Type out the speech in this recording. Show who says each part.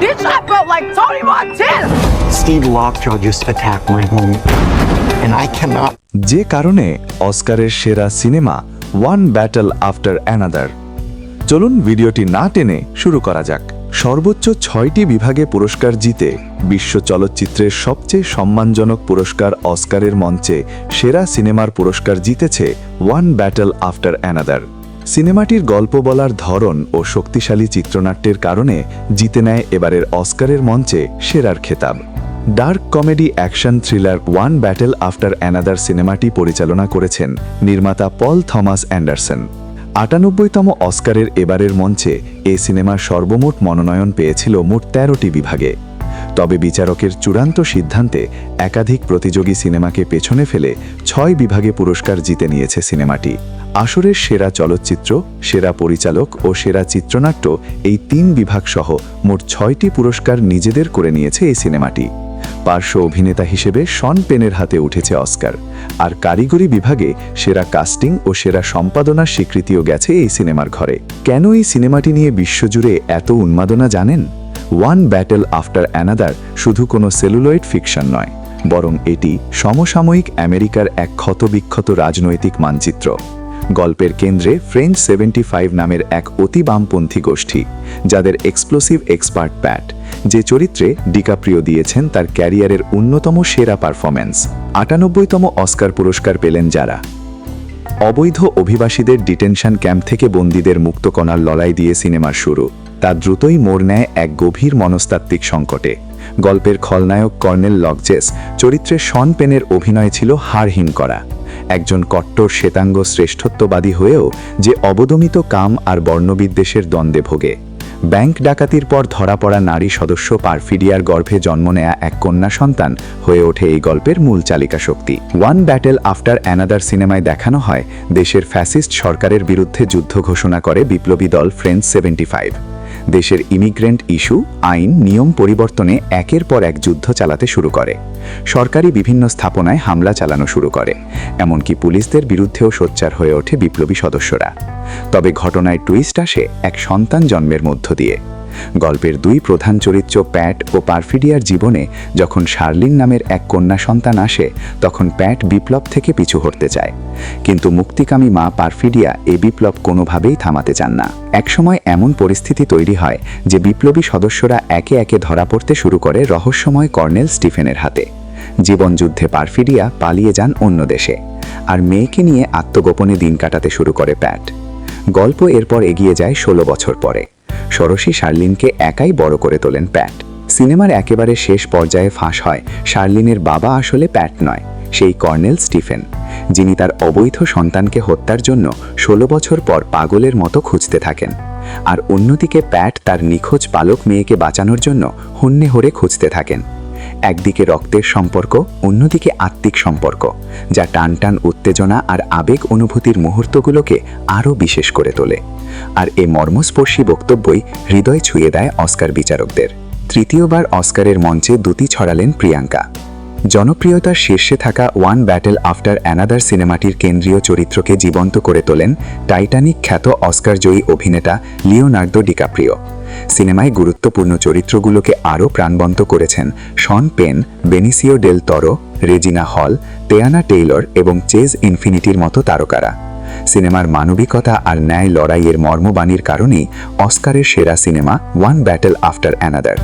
Speaker 1: This shot felt like Tony Montana.
Speaker 2: Steve Lockjaw just attacked my home, and I cannot.
Speaker 3: যে কারণে অস্কারের সেরা cinema one battle after another. চলুন ভিডিওটি না টেনে শুরু করা যাক। সর্বোচ্চ 6টি বিভাগে পুরস্কার জিতে বিশ্ব চলচ্চিত্রের সবচেয়ে সম্মানজনক পুরস্কার অস্কারের মঞ্চে সেরা সিনেমার পুরস্কার জিতেছে ওয়ান ব্যাটল আফটার অ্যানাদার। সিনেমাটির গল্প বলার ধরন ও শক্তিশালী চিত্রনাট্যের কারণে জিতে নেয় এবারের অস্কারের মঞ্চে সেরার খেতাব। Dark comedy action thriller one battle after another সিনেমাটি পরিচালনা করেছেন নির্মাতা পল থমাস অ্যান্ডারসন। ৯৮তম অস্কারের এবারের মঞ্চে এই সিনেমার সর্বমোট মনোনয়ন পেয়েছিল মোট ১৩টি বিভাগে। তবে বিচারকের চূড়ান্ত সিদ্ধান্তে একাধিক প্রতিযোগী সিনেমাকে পেছনে ফেলে ৬ বিভাগে পুরস্কার জিতে নিয়েছে সিনেমাটি। আসরের সেরা চলচ্চিত্র, সেরা পরিচালক ও সেরা চিত্রনাট্য এই ৩ বিভাগ সহ মোট ৬টি পুরস্কার নিজেদের করে নিয়েছে এই সিনেমাটি। পার্শ্ব অভিনেতা হিসেবে শন পেনের হাতে উঠেছে অস্কার, আর কারিগরি বিভাগে সেরা কাস্টিং ও সেরা সম্পাদনার স্বীকৃতিও গেছে এই সিনেমার ঘরে। কেন এই সিনেমাটি নিয়ে বিশ্বজুড়ে এত উন্মাদনা জানেন? ওয়ান ব্যাটল আফটার অ্যানাদার শুধু কোনো সেলুলয়েড ফিকশন নয়, বরং এটি সমসাময়িক আমেরিকার এক ক্ষতবিক্ষত রাজনৈতিক মানচিত্র। গল্পের কেন্দ্রে ফ্রেঞ্চ ৭৫ নামের এক অতি বামপন্থী গোষ্ঠী, যাদের এক্সপ্লোসিভ এক্সপার্ট প্যাট, যে চরিত্রে ডিকাপ্রিও দিয়েছেন তার ক্যারিয়ারের অন্যতম সেরা পারফরম্যান্স। ৯৮তম অস্কার পুরস্কার পেলেন যারা। অবৈধ অভিবাসীদের ডিটেনশন ক্যাম্প থেকে বন্দীদের মুক্ত করার লড়াই দিয়ে সিনেমার শুরু, তা দ্রুতই মোড় নেয় এক গভীর মনস্তাত্ত্বিক সংকটে। গল্পের খলনায়ক কর্নেল লকজেস চরিত্রে শন পেনের অভিনয় ছিল হাড়হিম করা। একজন কট্টর শ্বেতাঙ্গ শ্রেষ্ঠত্ববাদী হয়েও যে অবদমিত কাম আর বর্ণবিদ্বেষের দ্বন্দ্বে ভোগে। ব্যাংক ডাকাতির পর ধরা পড়া নারী সদস্য পারফিডিয়ার গর্ভে জন্ম নেয়া এক কন্যা সন্তান হয়ে ওঠে এই গল্পের মূল চালিকা শক্তি। ওয়ান ব্যাটল আফটার অ্যানাদার সিনেমায় দেখানো হয় দেশের ফ্যাসিস্ট সরকারের বিরুদ্ধে যুদ্ধ ঘোষণা করে বিপ্লবী দল ফ্রেঞ্চ ৭৫। দেশের ইমিগ্রেন্ট ইস্যু, আইন, নিয়ম পরিবর্তনে একের পর এক যুদ্ধ চালাতে শুরু করে। সরকারি বিভিন্ন স্থাপনায় হামলা চালানো শুরু করে, এমনকি পুলিশদের বিরুদ্ধেও সোচ্চার হয়ে ওঠে বিপ্লবী সদস্যরা। তবে ঘটনায় টুইস্ট আসে এক সন্তান জন্মের মধ্য দিয়ে। গল্পের ২ প্রধান চরিত্র প্যাট ও পারফিডিয়ার জীবনে যখন শার্লিন নামের এক কন্যা সন্তান আসে, তখন প্যাট বিপ্লব থেকে পিছু হটতে চায়, কিন্তু মুক্তিকামী মা পারফিডিয়া এই বিপ্লব কোনোভাবেই থামাতে চান না। একসময় এমন পরিস্থিতি তৈরি হয় যে বিপ্লবী সদস্যরা একে একে ধরা পড়তে শুরু করে রহস্যময় কর্নেল স্টিফেনের হাতে। জীবনযুদ্ধে পারফিডিয়া পালিয়ে যান অন্য দেশে, আর মেয়েকে নিয়ে আত্মগোপনে দিন কাটাতে শুরু করে প্যাট। গল্প এরপর এগিয়ে যায় ১৬ বছর পরে। ষোড়শী শার্লিনকে একাই বড় করে তোলেন প্যাট। সিনেমার একেবারে শেষ পর্যায়ে ফাঁস হয় শার্লিনের বাবা আসলে প্যাট নয়, সেই কর্নেল স্টিফেন, যিনি তার অবৈধ সন্তানকে হত্যার জন্য ১৬ বছর পর পাগলের মতো খুঁজতে থাকেন। আর অন্যদিকে প্যাট তার নিখোঁজ পালক মেয়েকে বাঁচানোর জন্য হন্যে হরে খুঁজতে থাকেন। একদিকে রক্তের সম্পর্ক, অন্যদিকে আত্মিক সম্পর্ক, যা টানটান উত্তেজনা আর আবেগ অনুভূতির মুহূর্তগুলোকে আরও বিশেষ করে তোলে। আর এই মর্মস্পর্শী বক্তব্যই হৃদয় ছুঁয়ে দেয় অস্কার বিচারকদের। তৃতীয়বার অস্কারের মঞ্চে দুটি ছড়ালেন প্রিয়াঙ্কা। জনপ্রিয়তার শীর্ষে থাকা ওয়ান ব্যাটল আফটার অ্যানাদার সিনেমাটির কেন্দ্রীয় চরিত্রকে জীবন্ত করে তোলেন টাইটানিক খ্যাত অস্কারজয়ী অভিনেতা লিওনার্দো ডিকাপ্রিও। সিনেমায় গুরুত্বপূর্ণ চরিত্রগুলোকে আরও প্রাণবন্ত করেছেন শন পেন, বেনিসিও ডেল তরো, রেজিনা হল, টেয়ানা টেইলর এবং চেজ ইনফিনিটির মতো তারকারা। সিনেমার মানবিকতা আর ন্যায় লড়াইয়ের মর্মবাণীর কারণেই অস্কারের সেরা cinema one battle after another.